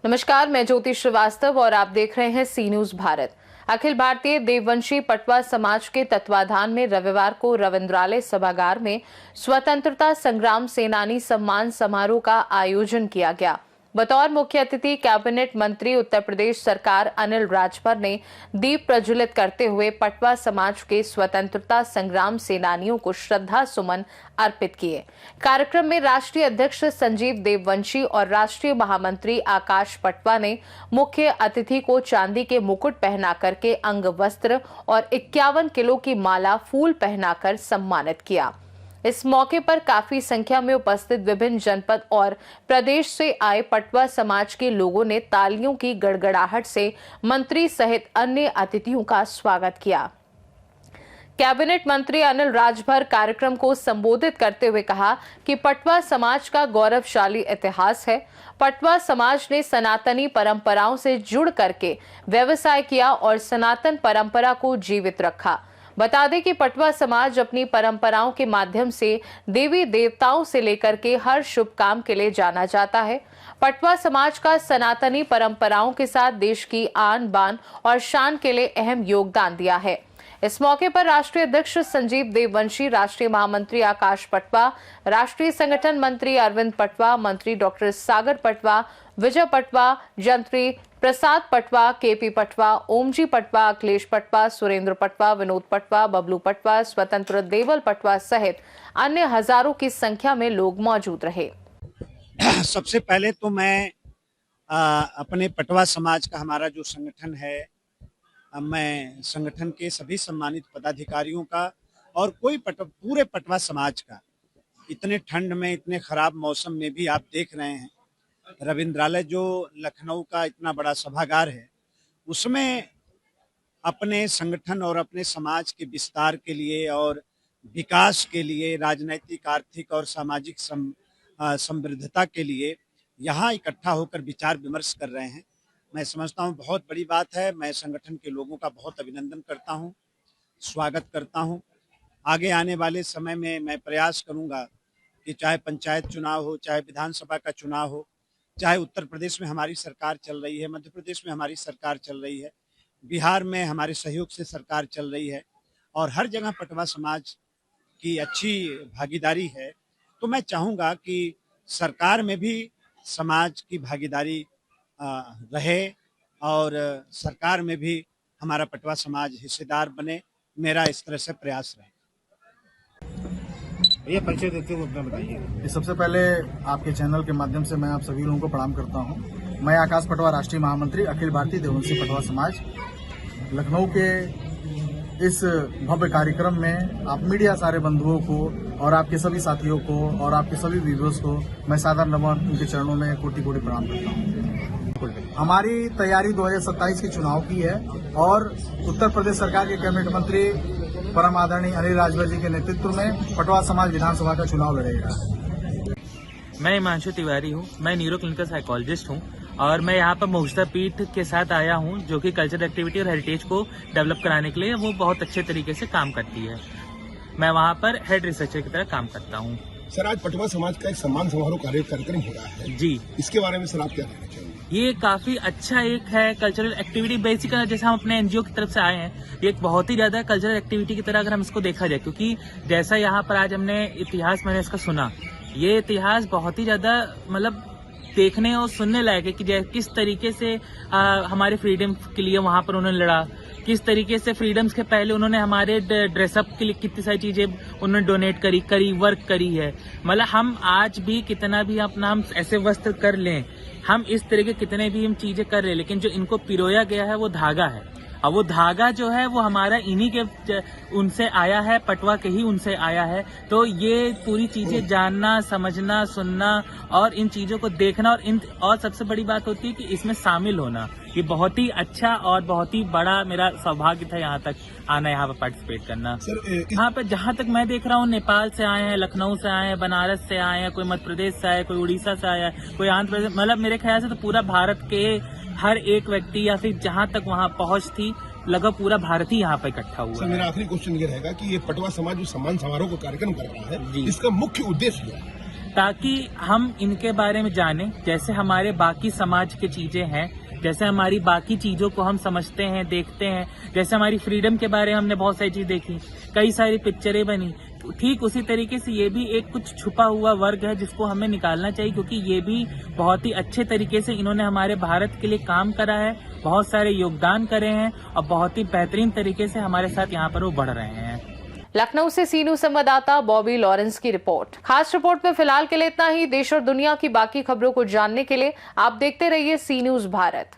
नमस्कार, मैं ज्योति श्रीवास्तव और आप देख रहे हैं सी न्यूज भारत। अखिल भारतीय देववंशी पटवा समाज के तत्वाधान में रविवार को रविंद्रालय सभागार में स्वतंत्रता संग्राम सेनानी सम्मान समारोह का आयोजन किया गया। बतौर मुख्य अतिथि कैबिनेट मंत्री उत्तर प्रदेश सरकार अनिल राजभर ने दीप प्रज्वलित करते हुए पटवा समाज के स्वतंत्रता संग्राम सेनानियों को श्रद्धा सुमन अर्पित किए। कार्यक्रम में राष्ट्रीय अध्यक्ष संजीव देववंशी और राष्ट्रीय महामंत्री आकाश पटवा ने मुख्य अतिथि को चांदी के मुकुट पहना करके अंग वस्त्र और 51 किलो की माला फूल पहनाकर सम्मानित किया। इस मौके पर काफी संख्या में उपस्थित विभिन्न जनपद और प्रदेश से आए पटवा समाज के लोगों ने तालियों की गड़गड़ाहट से मंत्री सहित अन्य अतिथियों का स्वागत किया। कैबिनेट मंत्री अनिल राजभर कार्यक्रम को संबोधित करते हुए कहा कि पटवा समाज का गौरवशाली इतिहास है। पटवा समाज ने सनातनी परंपराओं से जुड़ करके व्यवसाय किया और सनातन परंपरा को जीवित रखा। बता दें कि पटवा समाज अपनी परंपराओं के माध्यम से देवी देवताओं से लेकर के हर शुभ काम के लिए जाना जाता है। पटवा समाज का सनातनी परंपराओं के साथ देश की आन बान और शान के लिए अहम योगदान दिया है। इस मौके पर राष्ट्रीय अध्यक्ष संजीव देववंशी, राष्ट्रीय महामंत्री आकाश पटवा, राष्ट्रीय संगठन मंत्री अरविंद पटवा, मंत्री डॉक्टर सागर पटवा, विजय पटवा, जंत्री प्रसाद पटवा, केपी पटवा, ओमजी पटवा, अखिलेश पटवा, सुरेंद्र पटवा, विनोद पटवा, बबलू पटवा, स्वतंत्र देवल पटवा सहित अन्य हजारों की संख्या में लोग मौजूद रहे। सबसे पहले तो मैं अपने पटवा समाज का हमारा जो संगठन है, मैं संगठन के सभी सम्मानित पदाधिकारियों का और पूरे पटवा समाज का, इतने ठंड में, इतने खराब मौसम में भी आप देख रहे हैं रविंद्रालय जो लखनऊ का इतना बड़ा सभागार है, उसमें अपने संगठन और अपने समाज के विस्तार के लिए और विकास के लिए, राजनैतिक, आर्थिक और सामाजिक समृद्धता के लिए यहाँ इकट्ठा होकर विचार विमर्श कर रहे हैं। मैं समझता हूँ बहुत बड़ी बात है। मैं संगठन के लोगों का बहुत अभिनंदन करता हूँ, स्वागत करता हूँ। आगे आने वाले समय में मैं प्रयास करूँगा कि चाहे पंचायत चुनाव हो, चाहे विधानसभा का चुनाव हो, चाहे उत्तर प्रदेश में हमारी सरकार चल रही है, मध्य प्रदेश में हमारी सरकार चल रही है, बिहार में हमारे सहयोग से सरकार चल रही है और हर जगह पटवा समाज की अच्छी भागीदारी है, तो मैं चाहूँगा कि सरकार में भी समाज की भागीदारी रहे और सरकार में भी हमारा पटवा समाज हिस्सेदार बने। मेरा इस तरह से प्रयास रहे। ये परिचय देते हुए अपना बताइए। सबसे पहले आपके चैनल के माध्यम से मैं आप सभी लोगों को प्रणाम करता हूं। मैं आकाश पटवा, राष्ट्रीय महामंत्री अखिल भारतीय देववंशी पटवा समाज। लखनऊ के इस भव्य कार्यक्रम में आप मीडिया सारे बंधुओं को और आपके सभी साथियों को और आपके सभी व्यूअर्स को मैं सादर नमन उनके चरणों में कोटि कोटि प्रणाम करता हूं। हमारी तैयारी 2027 के चुनाव की है और उत्तर प्रदेश सरकार के कैबिनेट मंत्री परम आदरणीय अनिल राजभर जी के नेतृत्व में पटवा समाज विधानसभा का चुनाव लड़ेगा। मैं हिमांशु तिवारी हूँ। मैं न्यूरो क्लिनिकल साइकोलॉजिस्ट हूँ और मैं यहाँ पर मोहिता पीठ के साथ आया हूँ, जो कि कल्चरल एक्टिविटी और हेरिटेज को डेवलप कराने के लिए वो बहुत अच्छे तरीके से काम करती है। मैं वहाँ पर हेड रिसर्चर की तरह काम करता हूँ। सर, आज पटवा समाज का एक सम्मान समारोह कार्यक्रम हो रहा है जी, इसके बारे में सर आप क्या कहना चाहेंगे? ये काफी अच्छा एक है कल्चरल एक्टिविटी। बेसिकली जैसे हम अपने एनजीओ की तरफ से आए हैं, ये एक बहुत ही ज्यादा कल्चरल एक्टिविटी की तरह अगर हम इसको देखा जाए, क्योंकि जैसा यहाँ पर आज हमने इतिहास मैंने इसका सुना, ये इतिहास बहुत ही ज्यादा मतलब देखने और सुनने लायक है कि किस तरीके से हमारे फ्रीडम के लिए वहां पर उन्होंने लड़ा, किस तरीके से फ्रीडम्स के पहले उन्होंने हमारे ड्रेसअप के लिए कितनी सारी चीजें उन्होंने डोनेट करी वर्क करी है। मतलब हम आज भी कितना भी अपना हम ऐसे वस्त्र कर लें, हम इस तरह के कितने भी हम चीजें कर रहे हैं, लेकिन जो इनको पिरोया गया है वो धागा है। और वो धागा जो है वो हमारा इन्हीं के उनसे आया है, पटवा के ही उनसे आया है। तो ये पूरी चीजें जानना, समझना, सुनना और इन चीजों को देखना और सबसे बड़ी बात होती है कि इसमें शामिल होना, ये बहुत ही अच्छा और बहुत ही बड़ा मेरा सौभाग्य था यहाँ तक आना, यहाँ पर पार्टिसिपेट करना। यहाँ पर जहाँ तक मैं देख रहा हूँ, नेपाल से आए हैं, लखनऊ से आए हैं, बनारस से आए हैं, कोई मध्य प्रदेश से आया, कोई उड़ीसा से आया, कोई आंध्र प्रदेश, मतलब मेरे ख्याल से तो पूरा भारत के हर एक व्यक्ति या फिर जहाँ तक वहाँ पहुँच थी, लगभग पूरा भारत ही यहाँ पर इकट्ठा हुआ। सर, मेरा आखिरी क्वेश्चन ये रहेगा कि ये पटवा समाज जो सम्मान समारोह का कार्यक्रम कर रहा है, इसका मुख्य उद्देश्य क्या है? ताकि हम इनके बारे में जानें, जैसे हमारे बाकी समाज के चीजें हैं, जैसे हमारी बाकी चीजों को हम समझते हैं, देखते हैं, जैसे हमारी फ्रीडम के बारे में हमने बहुत सारी चीज देखी, कई सारी पिक्चरें बनी, ठीक उसी तरीके से ये भी एक कुछ छुपा हुआ वर्ग है जिसको हमें निकालना चाहिए, क्योंकि ये भी बहुत ही अच्छे तरीके से इन्होंने हमारे भारत के लिए काम करा है, बहुत सारे योगदान करे हैं और बहुत ही बेहतरीन तरीके से हमारे साथ यहाँ पर वो बढ़ रहे हैं। लखनऊ से सी न्यूज संवाददाता बॉबी लॉरेंस की रिपोर्ट। खास रिपोर्ट में फिलहाल के लिए इतना ही। देश और दुनिया की बाकी खबरों को जानने के लिए आप देखते रहिए सी न्यूज भारत।